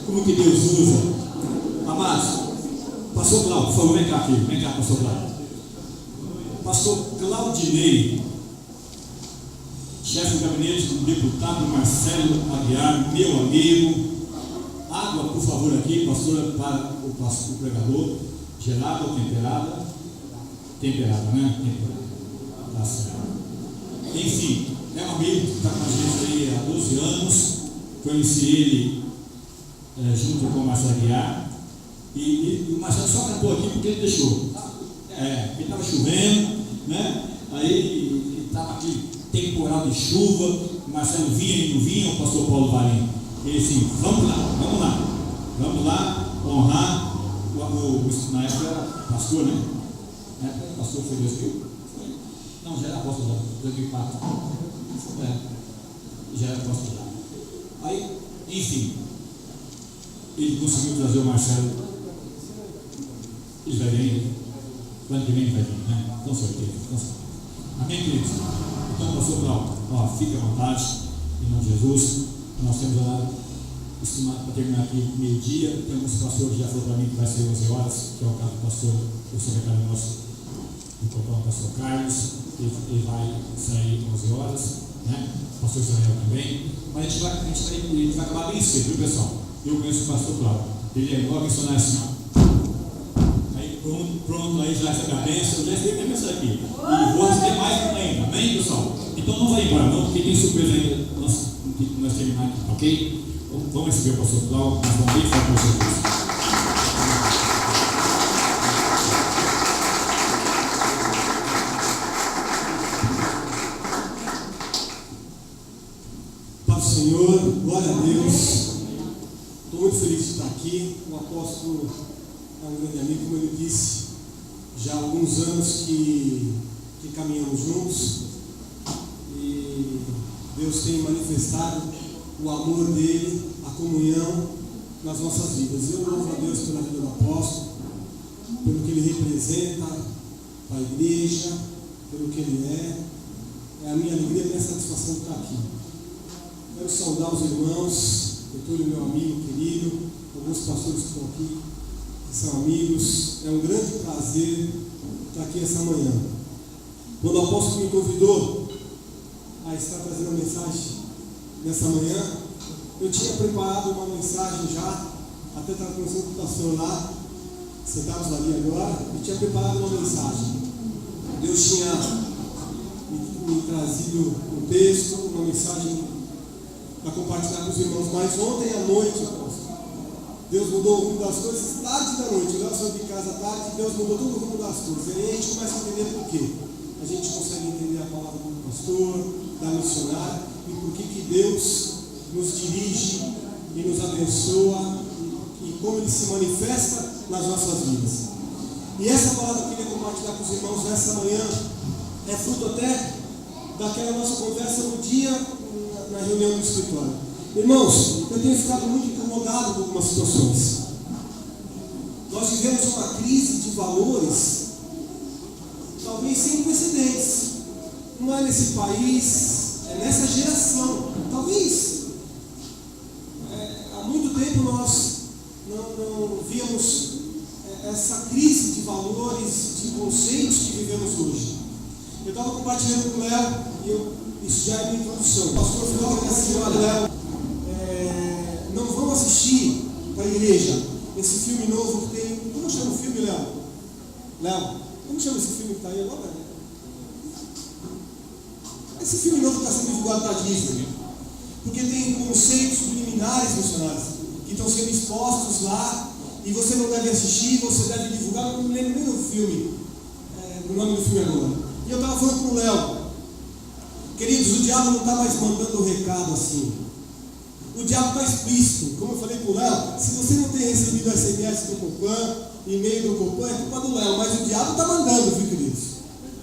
Como que Deus usa. Amados, pastor Cláudio, por favor, vem cá, filho. Vem cá, pastor Cláudio. Pastor Claudinei, chefe do gabinete do deputado Marcelo Aguiar, meu amigo. Água, por favor, aqui, pastora, para o pregador. Gelada ou temperada? Temperada, né? Temperada. Tá certo. Enfim, é um amigo que está com a gente aí há 12 anos. Conheci ele junto com o Marcelo Aguiar. E o Marcelo só cantou aqui porque ele deixou. Porque estava chovendo, né? Aí estava aquele temporal de chuva. O Marcelo vinha e não vinha, o pastor Paulo Valim. Ele assim, vamos lá honrar. Na época era pastor, né? Na época era pastor, foi 2000? Não, já era apóstolo, 2004. Já era apóstolo. Aí, enfim, ele conseguiu trazer o Marcelo. Ele vai vir, quando que vem vai vir, né? Com certeza. Amém, queridos? Então, pastor Cláudio, fique à vontade, em nome de Jesus. Nós temos orado, estimado para terminar aqui meio-dia. Tem alguns pastores que já falou para mim que vai ser 11 horas, que é o caso do pastor, o secretário nosso do Copão, o pastor Carlos. Ele vai sair 11 horas, né? O pastor Israel também. Mas a gente vai acabar bem cedo, viu, pessoal? Eu conheço o pastor Cláudio. Ele é igual a missionário assim, ó. Aí pronto, aí já recebe a bênção. Já recebi a bênção aqui. E vou receber mais ainda. Amém, pessoal? Então não vai embora, não, porque tem surpresa ainda. Nós terminamos aqui, ok? Vamos receber o pastor Cláudio. Nós vamos bem falar com vocês. Senhor, glória a Deus. Estou muito feliz de estar aqui. O apóstolo é um grande amigo, como ele disse, já há alguns anos que caminhamos juntos e Deus tem manifestado o amor dele, a comunhão nas nossas vidas. Eu louvo a Deus pela vida do apóstolo, pelo que ele representa para a igreja, pelo que ele é. É a minha alegria e a minha satisfação de estar aqui. Quero saudar os irmãos, Getúlio, meu amigo querido, alguns pastores que estão aqui, que são amigos. É um grande prazer estar aqui essa manhã. Quando o apóstolo me convidou a estar trazendo a mensagem nessa manhã, eu tinha preparado uma mensagem já, até estava conversando com o pastor lá, sentados ali agora, eu tinha preparado uma mensagem. Deus tinha me trazido um texto, uma mensagem para compartilhar com os irmãos, mas ontem à noite, Deus mudou o rumo das coisas, tarde da noite. Eu saí de casa tarde, Deus mudou todo o rumo das coisas. E aí a gente começa a entender por quê. A gente consegue entender a palavra do pastor, da missionária, e por que Deus nos dirige e nos abençoa, e como Ele se manifesta nas nossas vidas. E essa palavra que eu queria compartilhar com os irmãos nessa manhã é fruto até daquela nossa conversa no dia na reunião do escritório. Irmãos, eu tenho ficado muito incomodado com algumas situações. Nós vivemos uma crise de valores, talvez sem precedentes. Não é nesse país, é nessa geração. Talvez há muito tempo nós não víamos essa crise de valores, de conceitos que vivemos hoje. Eu estava compartilhando com o Léo e isso já é minha introdução. O pastor falou assim: olha, Léo, não vamos assistir para a igreja esse filme novo que tem. Como chama o filme, Léo? Léo, como chama esse filme que está aí agora? Esse filme novo que está sendo divulgado da Disney, porque tem conceitos subliminares missionários que estão sendo expostos lá e você não deve assistir, você deve divulgar. Eu não lembro nem do filme, o nome do filme agora. E eu estava falando para o Léo. Queridos, o diabo não está mais mandando recado assim. O diabo está explícito. Como eu falei para o Léo, se você não tem recebido o SMS do Copan, e-mail do Copan, é culpa do Léo. Mas o diabo está mandando, viu, queridos?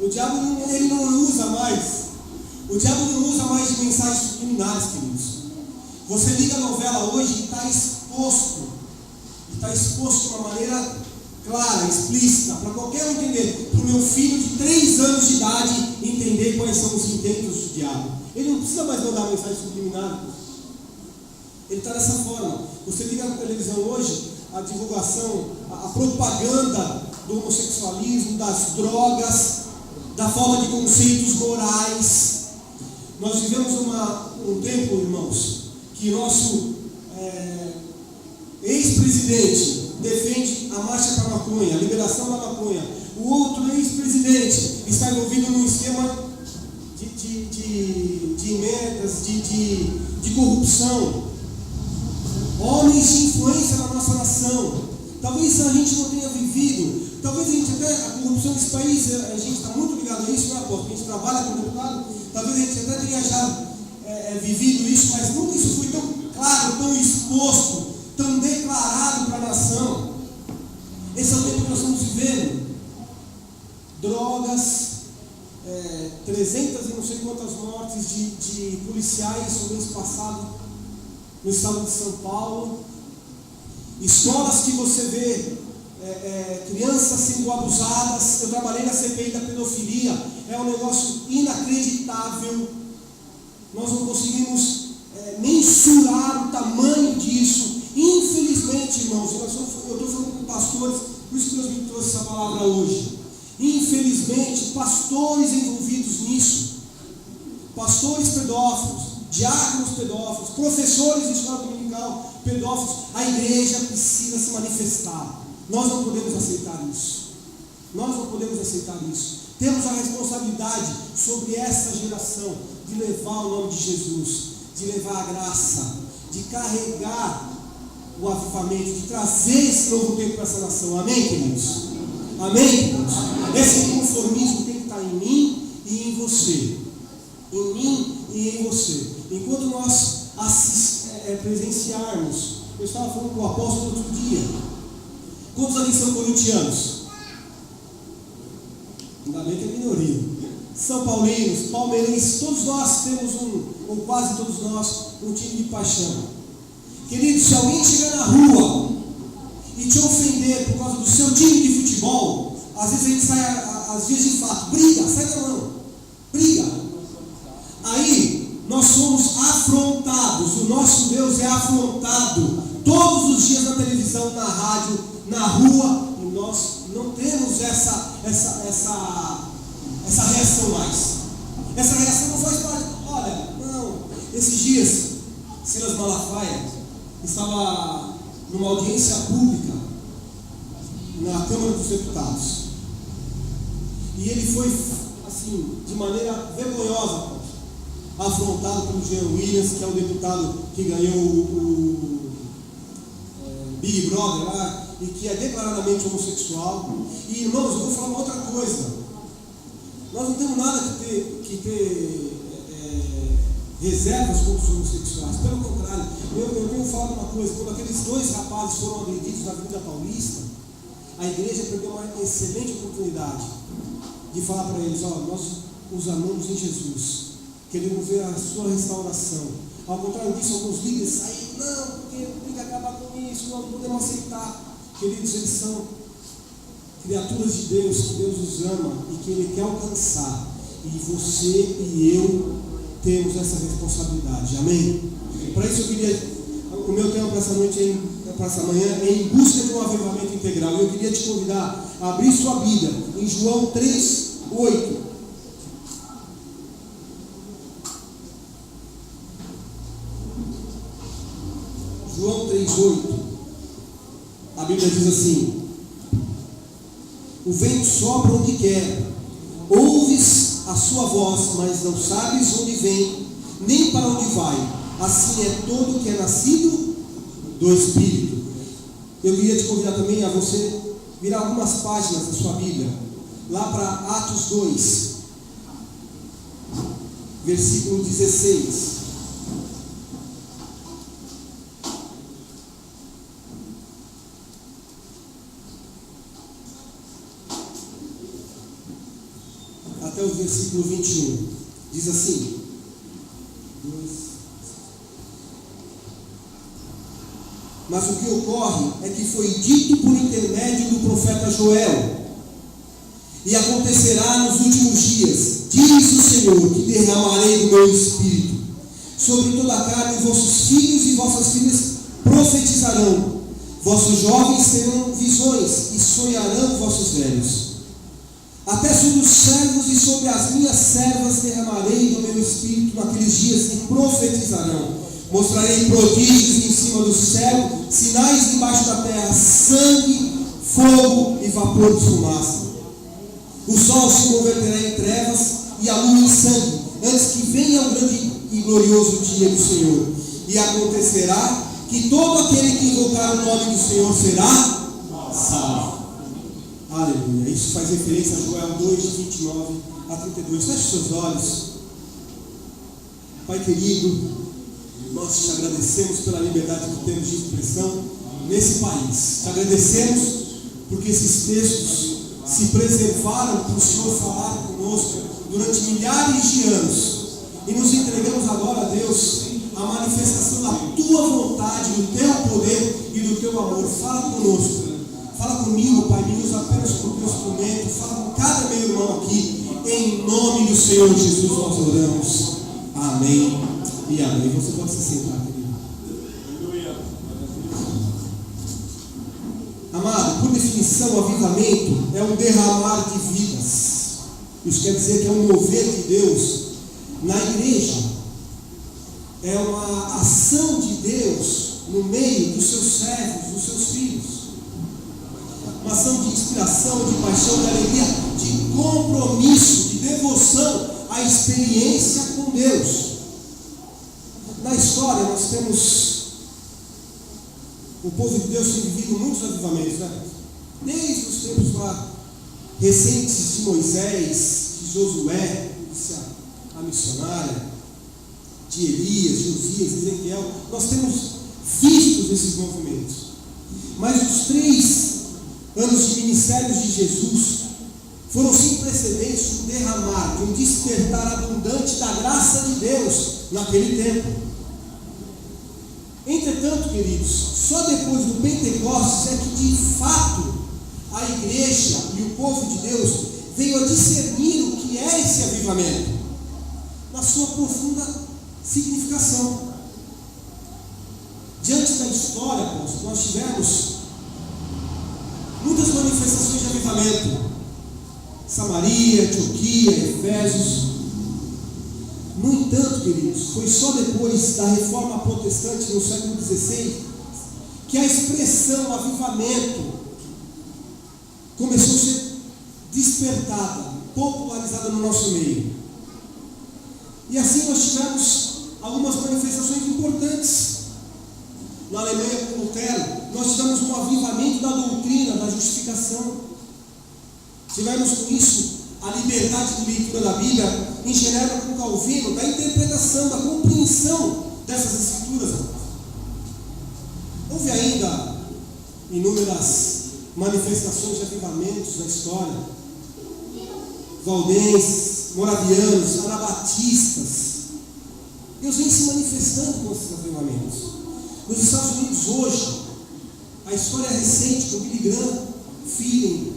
O diabo ele não usa mais. O diabo não usa mais de mensagens subliminares, queridos. Você liga a novela hoje e está exposto. E está exposto de uma maneira clara, explícita, para qualquer um entender. Para o meu filho de 3 anos de idade entender quais são os intentos do diabo. Ele não precisa mais mandar mensagem subliminar. Ele está dessa forma. Você liga na televisão hoje, a divulgação, a propaganda do homossexualismo, das drogas, da falta de conceitos morais. Nós vivemos um tempo, irmãos, que nosso ex-presidente defende a marcha para a maconha, a liberação da maconha. O outro ex-presidente está envolvido num esquema de emendas, de corrupção. Homens de influência na nossa nação. Talvez a gente não tenha vivido, talvez a gente até, a corrupção desse país, a gente está muito ligado a isso, não é, apóstolo? A gente trabalha com deputado, talvez a gente até tenha já vivido isso, mas nunca isso foi tão claro, tão exposto, tão declarado para a nação. Esse é o tempo que nós estamos vivendo. Drogas, 300 e não sei quantas mortes de policiais no mês passado no estado de São Paulo. Escolas que você vê crianças sendo abusadas. Eu trabalhei na CPI da pedofilia. É um negócio inacreditável. Nós não conseguimos mensurar o tamanho disso. Infelizmente, irmãos, eu estou falando com pastores, por isso que Deus me trouxe essa palavra hoje. Infelizmente, pastores envolvidos nisso, pastores pedófilos, diáconos pedófilos, professores de escola dominical pedófilos, a igreja precisa se manifestar. Nós não podemos aceitar isso. Nós não podemos aceitar isso. Temos a responsabilidade sobre essa geração de levar o nome de Jesus, de levar a graça, de carregar o avivamento, de trazer esse novo tempo para essa nação. Amém, queridos? Amém, queridos? Esse inconformismo tem que estar em mim e em você. Em mim e em você. Enquanto nós presenciarmos, eu estava falando com o apóstolo outro dia. Quantos ali são corintianos? Ainda bem que é minoria. São paulinos, palmeirenses, todos nós temos ou quase todos nós, um time de paixão. Querido, se alguém chegar na rua e te ofender por causa do seu time de futebol, às vezes a gente sai, às vezes de fato, briga, sai da mão, briga. Aí nós somos afrontados, o nosso Deus é afrontado todos os dias na televisão, na rádio, na rua, e nós não temos essa reação mais. Essa reação não faz parte. Olha, não, esses dias, Silas Malafaia estava numa audiência pública na Câmara dos Deputados. E ele foi, assim, de maneira vergonhosa, afrontado pelo Jean Williams, que é um deputado que ganhou o Big Brother lá, e que é declaradamente homossexual. E, irmãos, eu vou falar uma outra coisa. Nós não temos nada que ter reservas contra os homossexuais. Pelo contrário, eu tenho falado uma coisa. Quando aqueles dois rapazes foram agredidos na Avenida Paulista, a igreja perdeu uma excelente oportunidade de falar para eles: ó, nós os amamos em Jesus, queremos ver a sua restauração. Ao contrário disso, alguns líderes saíram: não, porque tem que acabar com isso, nós não podemos aceitar. Queridos, eles são criaturas de Deus, que Deus os ama e que Ele quer alcançar. E você e eu temos essa responsabilidade. Amém? Para isso eu queria, o meu tema para essa noite, para essa manhã, é em busca de um avivamento integral. Eu queria te convidar a abrir sua Bíblia em João 3:8. João 3:8. A Bíblia diz assim: o vento sopra onde quer, ouves a sua voz, mas não sabes onde vem, nem para onde vai. Assim é todo que é nascido do Espírito. Eu queria te convidar também a você virar algumas páginas da sua Bíblia, lá para Atos 2, versículo 16. Até o versículo 21, diz assim: mas o que ocorre é que foi dito por intermédio do profeta Joel: e acontecerá nos últimos dias, diz o Senhor, que derramarei do meu espírito Sobre toda a carne, vossos filhos e vossas filhas profetizarão. Vossos jovens terão visões e sonharão vossos velhos. Até sobre os servos e sobre as minhas servas derramarei do meu espírito naqueles dias e profetizarão. Mostrarei prodígios em cima do céu, sinais debaixo da terra, sangue, fogo e vapor de fumaça. O sol se converterá em trevas e a lua em sangue, antes que venha o grande e glorioso dia do Senhor. E acontecerá que todo aquele que invocar o nome do Senhor será salvo. Aleluia. Isso faz referência a Joel 2, 29 a 32. Feche seus olhos. Pai querido, nós te agradecemos pela liberdade que temos de expressão nesse país. Te agradecemos porque esses textos se preservaram para o Senhor falar conosco durante milhares de anos. E nos entregamos agora a Deus a manifestação da tua vontade, do teu poder e do teu amor. Fala conosco. Fala comigo, Pai, me usa apenas como teu instrumento. Fala com cada meu irmão aqui. Em nome do Senhor Jesus nós oramos. Amém e amém. Você pode se sentar, querido. Amado, por definição, o avivamento é um derramar de vidas. Isso quer dizer que é um mover de Deus na igreja. É uma ação de Deus no meio dos seus servos, dos seus filhos. Uma ação de inspiração, de paixão, de alegria, de compromisso, de devoção à experiência com Deus. Na história nós temos o povo de Deus tem vivido muitos avivamentos, né? Desde os tempos lá recentes de Moisés, de Josué, a missionária, de Elias, Josias, Ezequiel, nós temos visto esses movimentos. Mas os 3 anos de ministérios de Jesus foram sem precedentes de um derramar, de um despertar abundante da graça de Deus naquele tempo. Entretanto, queridos, só depois do Pentecostes é que de fato a igreja e o povo de Deus veio a discernir o que é esse avivamento na sua profunda significação. Diante da história, nós tivemos muitas manifestações de avivamento. Samaria, Antioquia, Efésios. No entanto, queridos, foi só depois da reforma protestante no século XVI que a expressão avivamento começou a ser despertada, popularizada no nosso meio. E assim nós tivemos algumas manifestações importantes. Na Alemanha, com Lutero, nós tivemos um avivamento da doutrina, da justificação. Tivemos com isso a liberdade de leitura da Bíblia, em Genebra com Calvino, da interpretação, da compreensão dessas escrituras. Houve ainda inúmeras manifestações de avivamentos na história. Valdenses, moravianos, anabatistas. Deus vem se manifestando com esses avivamentos. Nos Estados Unidos hoje, a história recente com Billy Graham, Feeling,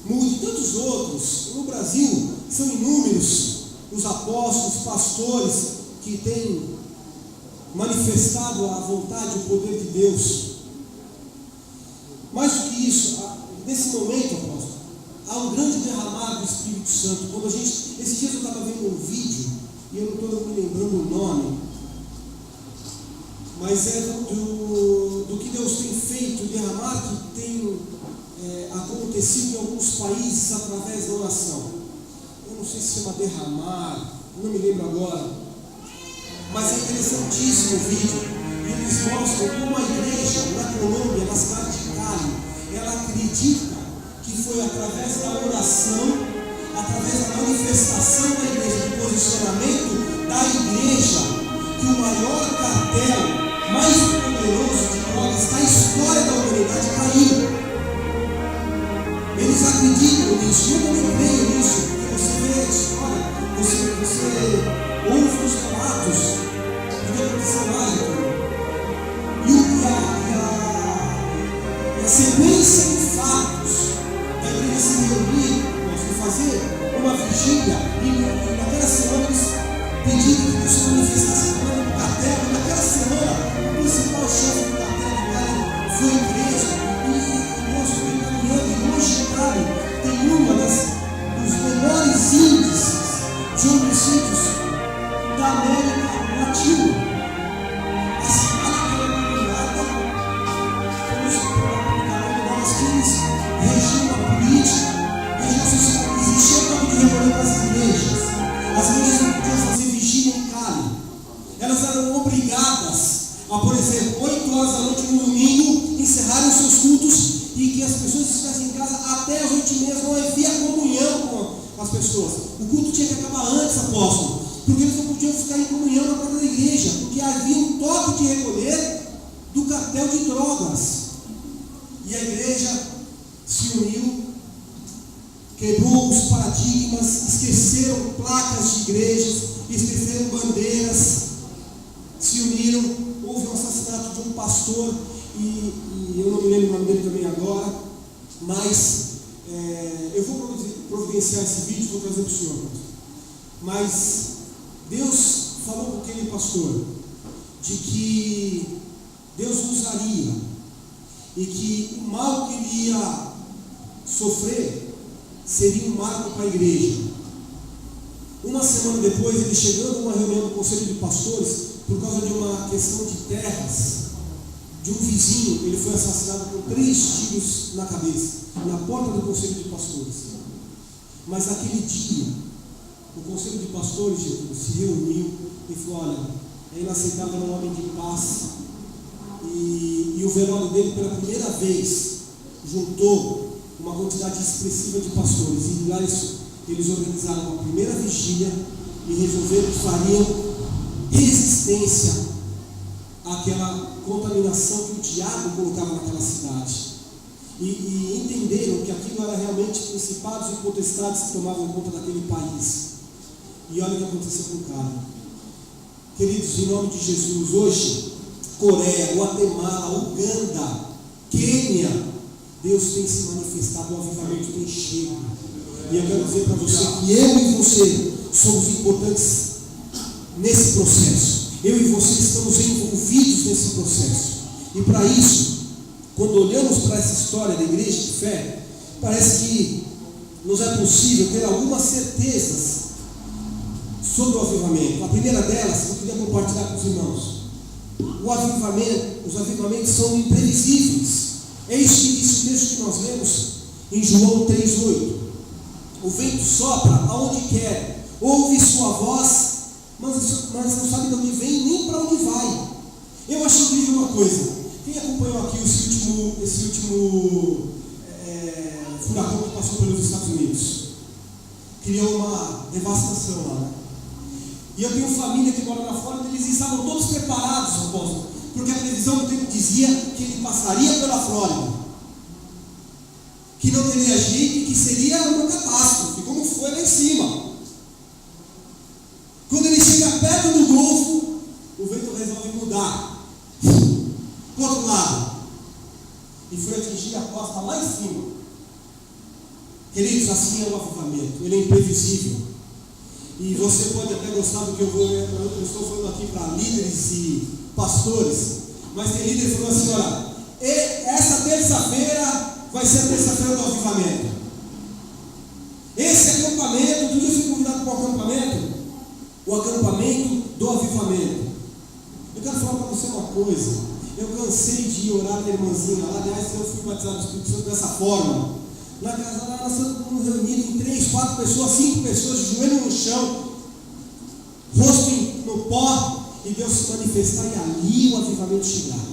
Moody e tantos outros. No Brasil, são inúmeros os apóstolos, pastores que têm manifestado a vontade e o poder de Deus. Mais do que isso, nesse momento, apóstolo, há um grande derramar do Espírito Santo. Quando esses dias eu estava vendo um vídeo, e eu não estou me lembrando o nome, mas é do que Deus tem feito, o derramar que tem acontecido em alguns países através da oração. Eu não sei se chama derramar, não me lembro agora, mas é interessantíssimo o vídeo. E eles mostram como a igreja na Colômbia, na cidade de Cali, ela acredita que foi através da oração, através da manifestação da igreja, do posicionamento da igreja, que o maior cartel mais poderoso de drogas da história da humanidade caiu. Eles acreditam nisso. Eu também creio nisso, porque você vê a história, você ouve os relatos do que aconteceu lá. E a sequência de fatos da igreja se reunir, fazer uma vigília, e naquela semana eles pediram que Deus se manifestasse foi igreja, e nós estamos caminhando, e hoje, Cali tem uma dos menores índices de homicídios da América Latina. A cidade que era dominada pelos que regiam a política, regiam a sociedade. Existia o toque de recolher para as igrejas. As igrejas não podiam fazer vigília em Cali. Elas eram obrigadas a, por exemplo, 8 horas da noite no domingo, encerrarem os seus cultos e que as pessoas estivessem em casa até as 8h30, não havia comunhão com as pessoas. O culto tinha que acabar antes, apóstolo, porque eles não podiam ficar em comunhão na porta da igreja, porque havia um toque de recolher do cartel de drogas. E a igreja se uniu, quebrou os paradigmas, esqueceram placas de igrejas, esqueceram bandeiras, se uniram. Houve um assassinato de um pastor, e eu não me lembro o nome dele também agora, mas eu vou providenciar esse vídeo e vou trazer para o senhor. Mas Deus falou com aquele pastor de que Deus usaria e que o mal que ele ia sofrer seria um marco para a igreja. Uma semana depois, ele chegando a uma reunião do conselho de pastores, por causa de uma questão de terras, de um vizinho, ele foi assassinado com 3 tiros na cabeça, na porta do conselho de pastores. Mas naquele dia, o conselho de pastores se reuniu e falou: olha, é inaceitável um homem de paz. E o velório dele, pela primeira vez, juntou uma quantidade expressiva de pastores. E lá eles organizaram a primeira vigília e resolveram que fariam resistência àquela contaminação que o diabo colocava naquela cidade. E entenderam que aquilo era realmente principados e potestades que tomavam conta daquele país. E olha o que aconteceu com o cara. Queridos, em nome de Jesus, hoje, Coreia, Guatemala, Uganda, Quênia, Deus tem se manifestado, o avivamento tem chego. E eu quero dizer para você que eu e você somos importantes nesse processo. Eu e você estamos envolvidos nesse processo. E para isso, quando olhamos para essa história da igreja de fé, parece que nos é possível ter algumas certezas sobre o avivamento. A primeira delas, eu queria compartilhar com os irmãos. Os avivamentos são imprevisíveis. É isso que diz o texto que nós lemos em João 3,8. O vento sopra aonde quer, ouve sua voz, mas não sabe de onde vem nem para onde vai. Eu acho incrível uma coisa. Quem acompanhou aqui esse último furacão que passou pelos Estados Unidos? Criou uma devastação lá, né? E eu tenho família que mora lá fora, eles estavam todos preparados, apóstolo, porque a previsão do tempo dizia que ele passaria pela Flórida, que não teria jeito e que seria uma catástrofe, como foi lá em cima. Quando ele chega perto do Golfo, o vento resolve mudar para o outro lado e foi atingir a costa lá em cima. Queridos, assim é o avivamento, ele é imprevisível. E você pode até gostar do que eu estou falando aqui para líderes e pastores, mas tem líder que falou assim: olha, essa terça-feira vai ser a terça-feira do avivamento. Esse acampamento, outro dia eu fui convidado para o acampamento do avivamento. Eu quero falar para você uma coisa. Eu cansei de orar na irmãzinha lá. Aliás, eu fui batizado no Espírito Santo dessa forma. Na casa lá, nós estamos reunidos em 3, 4 pessoas, 5 pessoas, de joelho no chão, rosto no pó, e Deus se manifestar, e ali o avivamento chegar.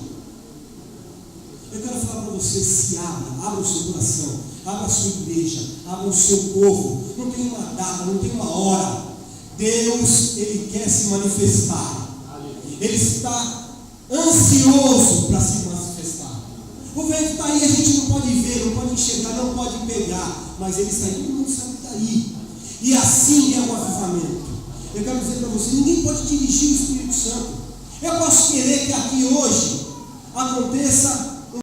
Eu quero falar para você: se abra o seu coração, abra a sua igreja, abra o seu povo. Não tem uma data, não tem uma hora. Deus, Ele quer se manifestar. Ele está ansioso para se manifestar. O vento está aí, a gente não pode ver, não pode enxergar, não pode pegar, mas ele está aí, todo mundo sabe que está aí. E assim é o avivamento. Eu quero dizer para você: ninguém pode dirigir o Espírito Santo. Eu posso querer que aqui hoje aconteça